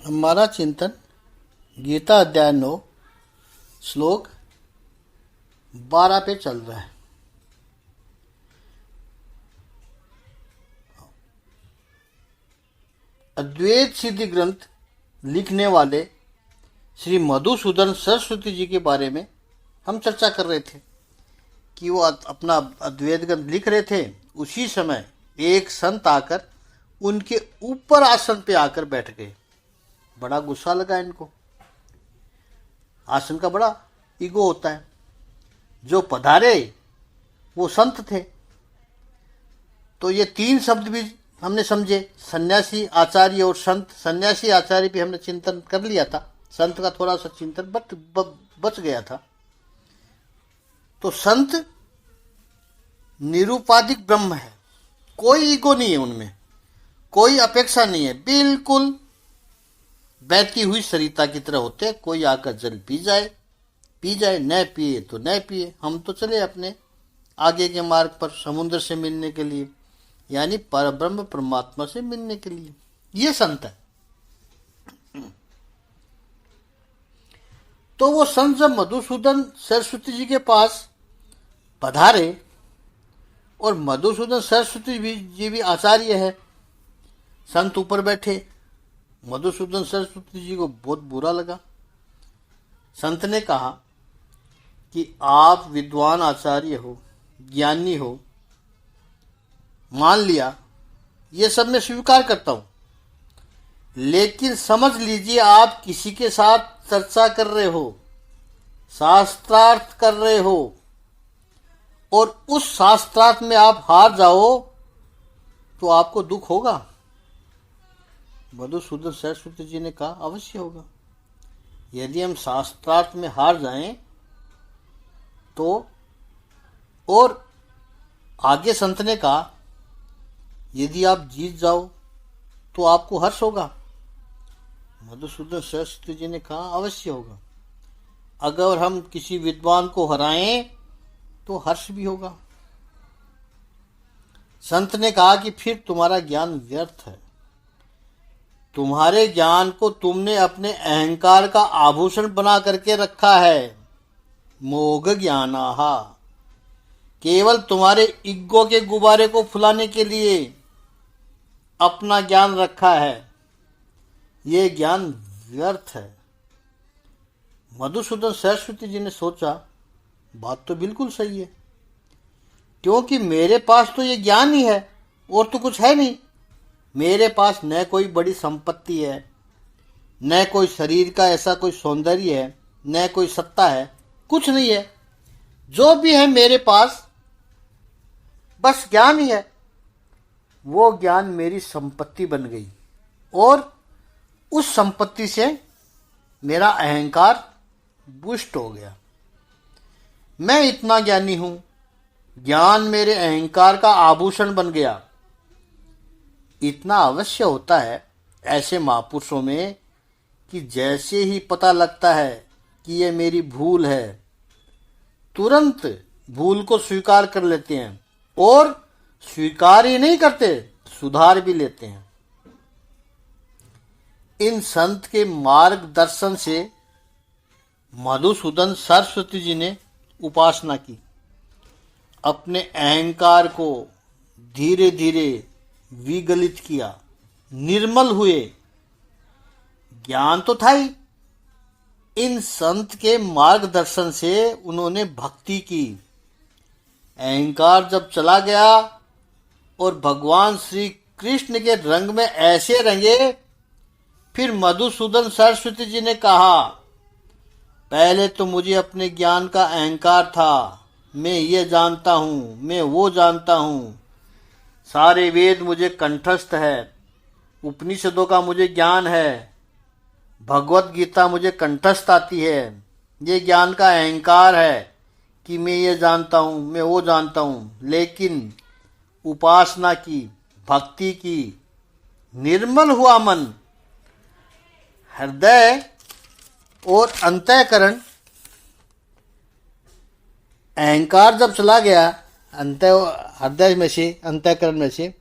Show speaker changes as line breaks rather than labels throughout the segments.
हमारा चिंतन गीता अध्याय 9 श्लोक 12 पे चल रहा है। अद्वैत सिद्धि ग्रंथ लिखने वाले श्री मधुसूदन सरस्वती जी के बारे में हम चर्चा कर रहे थे कि वो अपना अद्वैत ग्रंथ लिख रहे थे। उसी समय एक संत आकर उनके ऊपर आसन पे आकर बैठ गए। बड़ा गुस्सा लगा इनको। आसन का बड़ा ईगो होता है। जो पधारे वो संत थे। तो ये तीन शब्द भी हमने समझे, सन्यासी, आचार्य और संत। सन्यासी आचार्य भी हमने चिंतन कर लिया था, संत का थोड़ा सा चिंतन बच गया था। तो संत निरुपाधिक ब्रह्म है, कोई ईगो नहीं है उनमें, कोई अपेक्षा नहीं है, बिल्कुल बहती हुई सरिता की तरह होते। कोई आकर जल पी जाए, न पिए तो न पिए, हम तो चले अपने आगे के मार्ग पर समुद्र से मिलने के लिए, यानी परब्रह्म परमात्मा से मिलने के लिए। ये संत है। तो वो संत जब मधुसूदन सरस्वती जी के पास पधारे, और मधुसूदन सरस्वती जी भी आचार्य है, संत ऊपर बैठे। मधुसूदन सरस्वती जी को बहुत बुरा लगा। संत ने कहा कि आप विद्वान आचार्य हो, ज्ञानी हो, मान लिया, ये सब मैं स्वीकार करता हूं, लेकिन समझ लीजिए आप किसी के साथ चर्चा कर रहे हो, शास्त्रार्थ कर रहे हो, और उस शास्त्रार्थ में आप हार जाओ तो आपको दुख होगा। मधुसूदन सरस्वती जी ने कहा अवश्य होगा। यदि हम शास्त्रार्थ में हार जाएं तो, और आगे संत ने कहा यदि आप जीत जाओ तो आपको हर्ष होगा। मधुसूदन सरस्वती जी ने कहा अवश्य होगा। अगर हम किसी विद्वान को हराएं तो हर्ष भी होगा। संत ने कहा कि फिर तुम्हारा ज्ञान व्यर्थ है। तुम्हारे ज्ञान को तुमने अपने अहंकार का आभूषण बना करके रखा है। मोघ ज्ञानाहा, केवल तुम्हारे ईगो के गुब्बारे को फुलाने के लिए अपना ज्ञान रखा है। ये ज्ञान व्यर्थ है। मधुसूदन सरस्वती जी ने सोचा बात तो बिल्कुल सही है, क्योंकि मेरे पास तो ये ज्ञान ही है और तो कुछ है नहीं। मेरे पास न कोई बड़ी संपत्ति है, न कोई शरीर का ऐसा कोई सौंदर्य है, न कोई सत्ता है, कुछ नहीं है। जो भी है मेरे पास बस ज्ञान ही है। वो ज्ञान मेरी संपत्ति बन गई, और उस संपत्ति से मेरा अहंकार पुष्ट हो गया। मैं इतना ज्ञानी हूं, ज्ञान मेरे अहंकार का आभूषण बन गया। इतना अवश्य होता है ऐसे महापुरुषों में कि जैसे ही पता लगता है कि ये मेरी भूल है, तुरंत भूल को स्वीकार कर लेते हैं, और स्वीकार ही नहीं करते, सुधार भी लेते हैं। इन संत के मार्गदर्शन से मधुसूदन सरस्वती जी ने उपासना की। अपने अहंकार को धीरे धीरे विगलित किया, निर्मल हुए। ज्ञान तो था ही। इन संत के मार्गदर्शन से उन्होंने भक्ति की। अहंकार जब चला गया और भगवान श्री कृष्ण के रंग में ऐसे रंगे, फिर मधुसूदन सरस्वती जी ने कहा पहले तो मुझे अपने ज्ञान का अहंकार था, मैं ये जानता हूं, मैं वो जानता हूं, सारे वेद मुझे कंठस्थ है, उपनिषदों का मुझे ज्ञान है, भगवत गीता मुझे कंठस्थ आती है। ये ज्ञान का अहंकार है कि मैं ये जानता हूँ, मैं वो जानता हूँ। लेकिन उपासना की, भक्ति की, निर्मल हुआ मन, हृदय और अंतःकरण, अहंकार जब चला गया हृदय में से, अंतःकरण में से,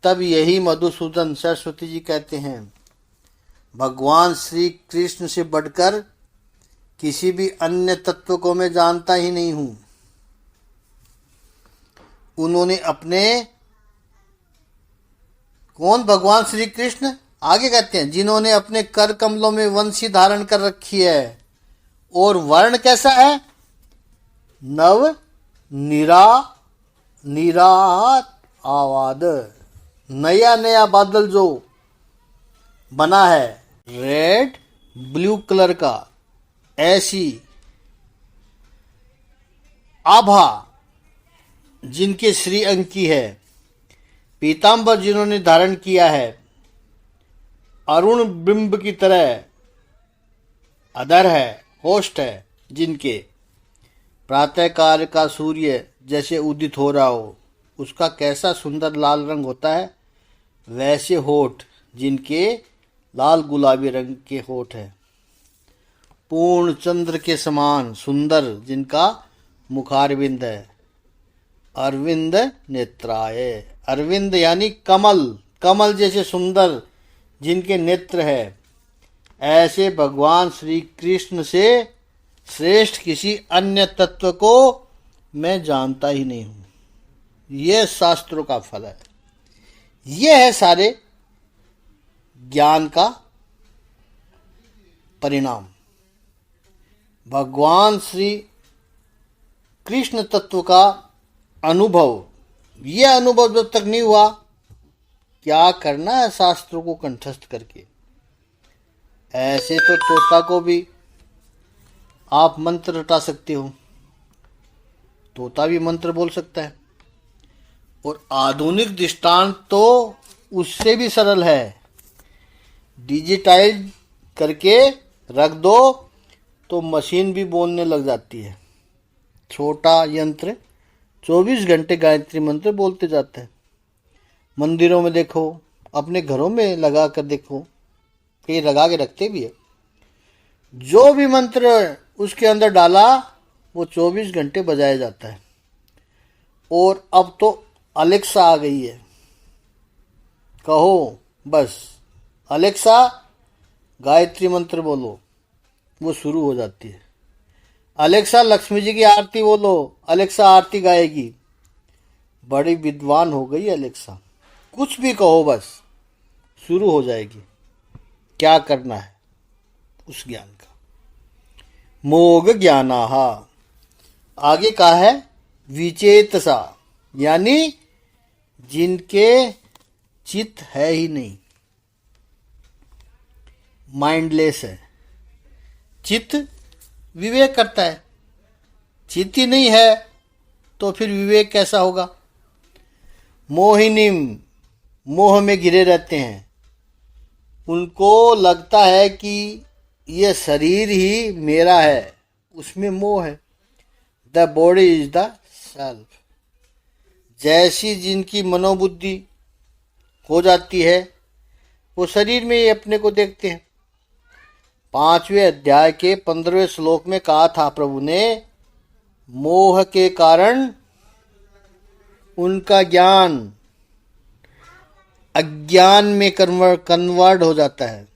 तब यही मधुसूदन सरस्वती जी कहते हैं भगवान श्री कृष्ण से बढ़कर किसी भी अन्य तत्व को मैं जानता ही नहीं हूं। उन्होंने अपने, कौन? भगवान श्री कृष्ण। आगे कहते हैं जिन्होंने अपने कर कमलों में वंशी धारण कर रखी है और वर्ण कैसा है? नव निरात आवाद, नया नया बादल जो बना है रेड ब्लू कलर का, ऐसी आभा जिनके श्री अंग की है, पीतांबर जिन्होंने धारण किया है, अरुण बिंब की तरह अधर है, होस्ट है जिनके, प्रातःकाल का सूर्य जैसे उदित हो रहा हो उसका कैसा सुंदर लाल रंग होता है, वैसे होठ जिनके लाल गुलाबी रंग के होठ है, पूर्ण चंद्र के समान सुंदर जिनका मुखारविंद है, अरविंद नेत्राय, अरविंद यानी कमल, कमल जैसे सुंदर जिनके नेत्र है, ऐसे भगवान श्री कृष्ण से श्रेष्ठ किसी अन्य तत्व को मैं जानता ही नहीं हूं। यह शास्त्रों का फल है। यह है सारे ज्ञान का परिणाम। भगवान श्री कृष्ण तत्व का अनुभव, यह अनुभव जब तक नहीं हुआ, क्या करना है शास्त्रों को कंठस्थ करके। ऐसे तो तोता को भी आप मंत्र रटा सकते हो, तोता भी मंत्र बोल सकता है, और आधुनिक दृष्टांत तो उससे भी सरल है। डिजिटाइज करके रख दो तो मशीन भी बोलने लग जाती है। छोटा यंत्र 24 घंटे गायत्री मंत्र बोलते जाता है। मंदिरों में देखो, अपने घरों में लगा कर देखो, कई लगा के रखते भी है। जो भी मंत्र उसके अंदर डाला वो 24 घंटे बजाया जाता है। और अब तो अलेक्सा आ गई है, कहो बस अलेक्सा गायत्री मंत्र बोलो, वो शुरू हो जाती है। अलेक्सा लक्ष्मी जी की आरती बोलो, अलेक्सा आरती गाएगी। बड़ी विद्वान हो गई अलेक्सा, कुछ भी कहो बस शुरू हो जाएगी। क्या करना है उस ज्ञान का। मोग ज्ञानाहा, आगे कहा है विचेतसा, यानी जिनके चित्त है ही नहीं, माइंडलेस है। चित्त विवेक करता है, चित्त ही नहीं है तो फिर विवेक कैसा होगा। मोहिनीम, मोह में घिरे रहते हैं। उनको लगता है कि यह शरीर ही मेरा है, उसमें मोह है। The body is the self. जैसी जिनकी मनोबुद्धि हो जाती है वो शरीर में ही अपने को देखते हैं। 5वें अध्याय के 15वें श्लोक में कहा था प्रभु ने, मोह के कारण उनका ज्ञान अज्ञान में कन्वर्ट हो जाता है।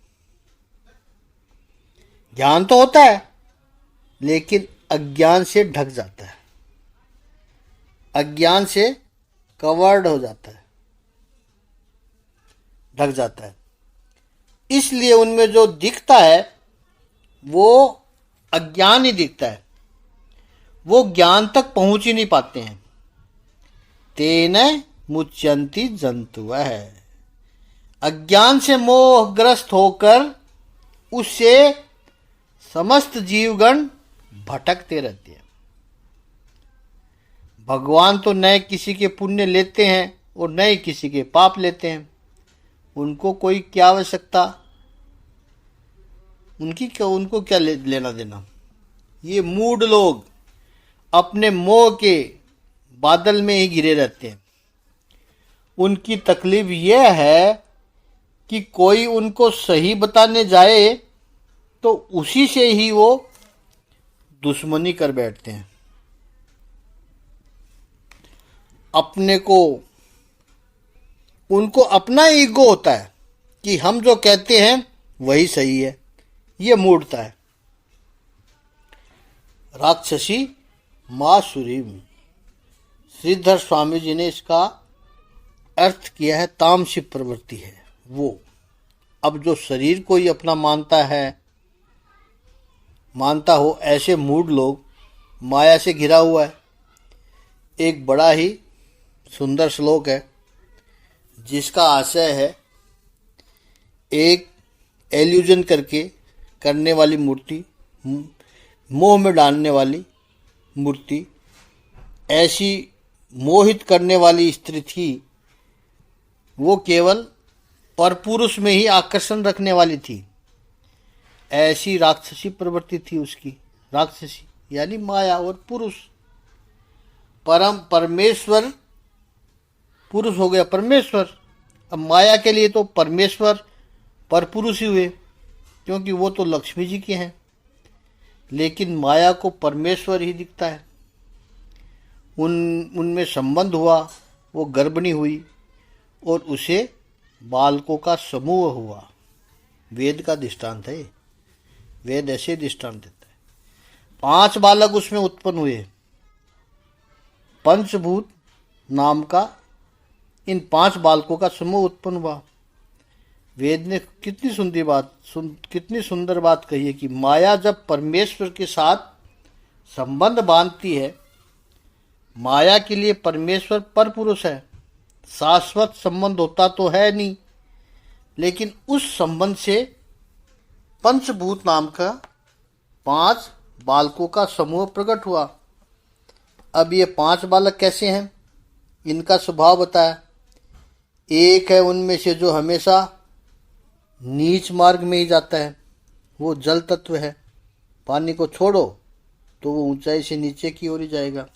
ज्ञान तो होता है लेकिन अज्ञान से ढक जाता है, अज्ञान से कवर्ड हो जाता है, ढक जाता है। इसलिए उनमें जो दिखता है वो अज्ञान ही दिखता है, वो ज्ञान तक पहुंच ही नहीं पाते हैं। तेन मुच्यंती जंतु है। अज्ञान से मोहग्रस्त होकर उससे समस्त जीवगण भटकते रहते हैं। भगवान तो न किसी के पुण्य लेते हैं और न ही किसी के पाप लेते हैं। उनको कोई क्या आवश्यकता, उनको क्या लेना देना। ये मूढ़ लोग अपने मोह के बादल में ही घिरे रहते हैं। उनकी तकलीफ यह है कि कोई उनको सही बताने जाए तो उसी से ही वो दुश्मनी कर बैठते हैं। अपने को, उनको अपना ईगो होता है कि हम जो कहते हैं वही सही है, ये मूढ़ता है। राक्षसी मासुरीम, श्रीधर स्वामी जी ने इसका अर्थ किया है तामसिक प्रवृत्ति है वो। अब जो शरीर को ही अपना मानता हो, ऐसे मूढ़ लोग माया से घिरा हुआ है। एक बड़ा ही सुंदर श्लोक है जिसका आशय है, एक एल्यूजन करने वाली मूर्ति, मोह में डालने वाली मूर्ति, ऐसी मोहित करने वाली स्त्री थी, वो केवल परपुरुष में ही आकर्षण रखने वाली थी। ऐसी राक्षसी प्रवृत्ति थी उसकी। राक्षसी यानी माया और पुरुष। परमेश्वर पुरुष हो गया परमेश्वर। अब माया के लिए तो परमेश्वर परपुरुष ही हुए, क्योंकि वो तो लक्ष्मी जी के हैं। लेकिन माया को परमेश्वर ही दिखता है। उनमें संबंध हुआ, वो गर्भिणी हुई और उसे बालकों का समूह हुआ। वेद का दृष्टांत है। वेद ऐसे दृष्टांत देता है। 5 बालक उसमें उत्पन्न हुए। पंचभूत नाम का इन 5 बालकों का समूह उत्पन्न हुआ। वेद ने कितनी सुंदर बात कही है कि माया जब परमेश्वर के साथ संबंध बांधती है, माया के लिए परमेश्वर परपुरुष है, शाश्वत संबंध होता तो है नहीं, लेकिन उस संबंध से पंचभूत नाम का 5 बालकों का समूह प्रकट हुआ। अब ये 5 बालक कैसे हैं, इनका स्वभाव बताया। एक है उनमें से जो हमेशा नीच मार्ग में ही जाता है, वो जल तत्व है। पानी को छोड़ो तो वो ऊंचाई से नीचे की ओर ही जाएगा।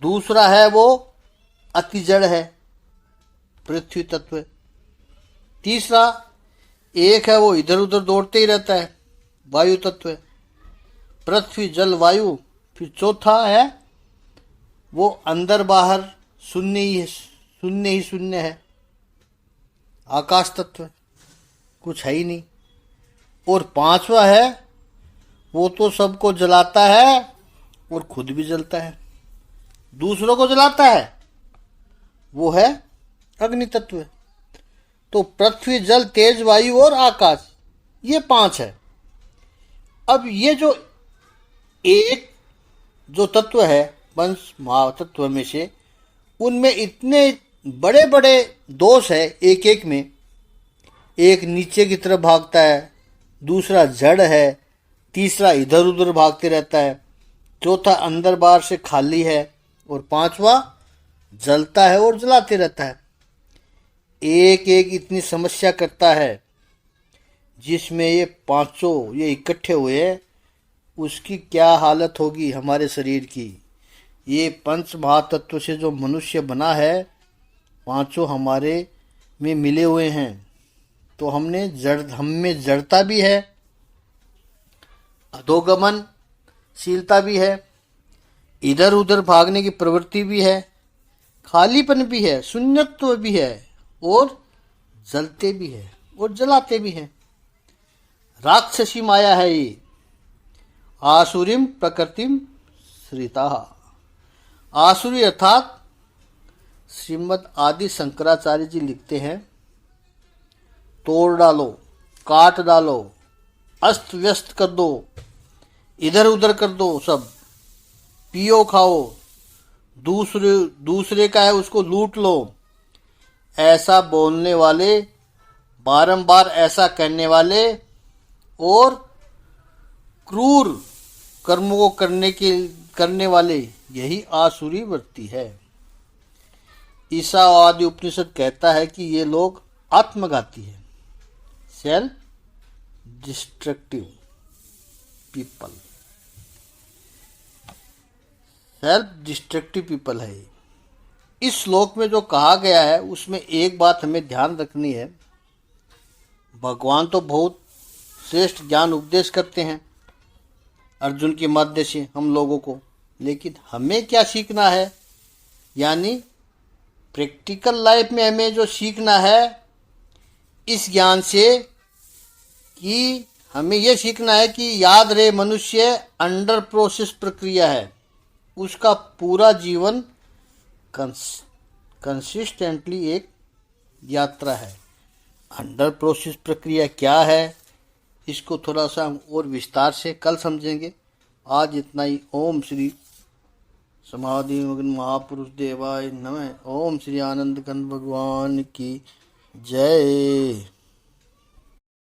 दूसरा है वो अति जड़ है, पृथ्वी तत्व। तीसरा एक है वो इधर उधर दौड़ते ही रहता है, वायु तत्व। पृथ्वी जल वायु। फिर चौथा है वो अंदर बाहर शून्य ही शून्य है, आकाश तत्व, कुछ है ही नहीं। और 5वां है वो तो सबको जलाता है और खुद भी जलता है, दूसरों को जलाता है, वो है अग्नि तत्व। तो पृथ्वी जल तेज वायु और आकाश, ये 5 है। अब ये जो तत्व है पंच महातत्व में से, उनमें इतने बड़े बड़े दोष है एक एक में। एक नीचे की तरफ भागता है, दूसरा जड़ है, तीसरा इधर उधर भागते रहता है, चौथा अंदर बाहर से खाली है, और 5वां जलता है और जलाते रहता है। एक एक इतनी समस्या करता है जिसमें ये 5 ये इकट्ठे हुए हैं, उसकी क्या हालत होगी हमारे शरीर की। ये पंच महातत्व से जो मनुष्य बना है, 5 हमारे में मिले हुए हैं, तो हम में जड़ता भी है, अधोगमनशीलता भी है, इधर उधर भागने की प्रवृत्ति भी है, खालीपन भी है, शून्यत्व भी है, और जलते भी है और जलाते भी हैं। राक्षसी माया है ये। आसुरीम प्रकृतिम श्रिता। आसुरी अर्थात श्रीमद् आदि शंकराचार्य जी लिखते हैं, तोड़ डालो, काट डालो, अस्त व्यस्त कर दो, इधर उधर कर दो, सब पियो खाओ, दूसरे का है उसको लूट लो। ऐसा बोलने वाले, बारंबार ऐसा करने वाले और क्रूर कर्मों को करने वाले, यही आसुरी वृत्ति है। ईसावादी उपनिषद कहता है कि ये लोग आत्मघाती है, सेल्फ डिस्ट्रक्टिव पीपल है। इस श्लोक में जो कहा गया है उसमें एक बात हमें ध्यान रखनी है। भगवान तो बहुत श्रेष्ठ ज्ञान उपदेश करते हैं अर्जुन के माध्यम से हम लोगों को, लेकिन हमें क्या सीखना है, यानी प्रैक्टिकल लाइफ में हमें जो सीखना है, इस ज्ञान से कि हमें यह सीखना है कि याद रहे मनुष्य अंडर प्रोसेस प्रक्रिया है, उसका पूरा जीवन कंसिस्टेंटली एक यात्रा है। अंडर प्रोसेस प्रक्रिया क्या है, इसको थोड़ा सा हम और विस्तार से कल समझेंगे। आज इतना ही। ओम श्री समाधि मग्न महापुरुष देवाय नमः। ओम श्री आनंद कंद भगवान की जय।